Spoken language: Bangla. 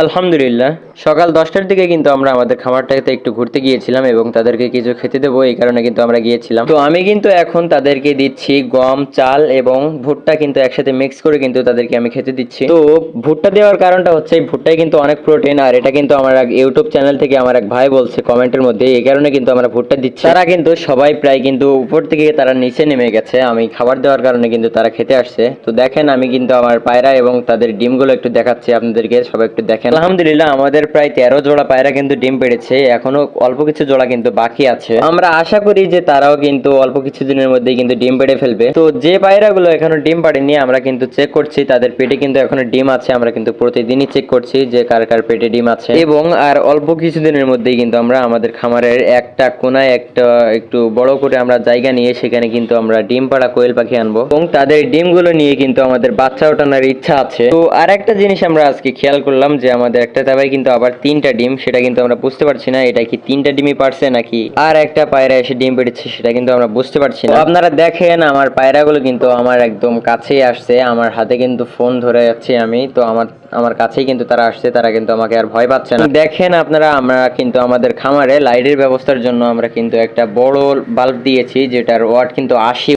আলহামদুলিল্লাহ, সকাল 10টার দিকে কিন্তু আমরা আমাদের খামারটাতে একটু ঘুরতে গিয়েছিলাম এবং তাদেরকে কিছু খেতে দেবো, এই কারণে কিন্তু আমরা গিয়েছিলাম। তো আমি কিন্তু এখন তাদেরকে দিচ্ছি গম, চাল এবং ভুট্টা কিন্তু একসাথে মিক্স করে কিন্তু তাদেরকে আমি খেতে দিচ্ছি। তো ভুট্টা দেওয়ার কারণটা হচ্ছে এই ভুট্টায় কিন্তু অনেক প্রোটিন, আর এটা কিন্তু আমার এক ইউটিউব চ্যানেল থেকে আমার এক ভাই বলছে কমেন্টের মধ্যে, এই কারণে কিন্তু আমরা ভুট্টা দিচ্ছি। তারা কিন্তু সবাই প্রায় কিন্তু উপর থেকে তারা নিচে নেমে গেছে, আমি খাবার দেওয়ার কারণে কিন্তু তারা খেতে আসছে। তো দেখেন আমি কিন্তু আমার পায়রা এবং তাদের ডিমগুলো একটু দেখাচ্ছি আপনাদেরকে, সবাই একটু দেখেন। আলহামদুলিল্লাহ, আমাদের প্রায় 13 জোড়া পায়রা কিন্তু ডিম পেড়েছে, এখনো অল্প কিছু জোড়া কিন্তু বাকি আছে। আমরা আশা করি যে তারাও কিন্তু অল্প কিছু দিনের মধ্যেই কিন্তু ডিম পেড়ে ফেলবে। তো যে পায়রাগুলো এখনো ডিম পাড়েনি আমরা কিন্তু চেক করছি, তাদের পেটে কিন্তু এখনো ডিম আছে, আমরা কিন্তু প্রতিদিনই চেক করছি যে কার কার পেটে ডিম আছে। এবং আর অল্প কিছু দিনের মধ্যেই কিন্তু আমরা আমাদের খামারের একটা কোনায় একটা একটু বড় করে আমরা জায়গা নিয়ে সেখানে কিন্তু আমরা ডিম পাড়া কোয়েল পাখি আনবো এবং তাদের ডিমগুলো নিয়ে কিন্তু আমাদের বাচ্চা ওঠানোর ইচ্ছা আছে। তো আর একটা জিনিস আমরা আজকে খেয়াল করলাম যে আমাদের একটা দাবায় কিন্তু আবার 3টা ডিম, সেটা কিন্তু আমরা বুঝতে পারছি না এটা কি 3টা ডিমই পারছে নাকি আর একটা পায়রা এসে ডিম পেড়েছে, সেটা কিন্তু আমরা বুঝতে পারছি না। আপনারা দেখেন আমার পায়রাগুলো কিন্তু আমার একদম কাছেই আসছে, আমার হাতে কিন্তু ফোন ধরে যাচ্ছে আমি, তো আমার আমার কাছেই কিন্তু তারা আসছে, তারা কিন্তু আমাকে আর ভয় পাচ্ছে না। দেখেন আপনারা, আমরা কিন্তু আমাদের খামারে লাইটের ব্যবস্থার জন্য আমরা কিন্তু একটা বড় বাল্ব দিয়েছি, যেটার ওয়াট কিন্তু 80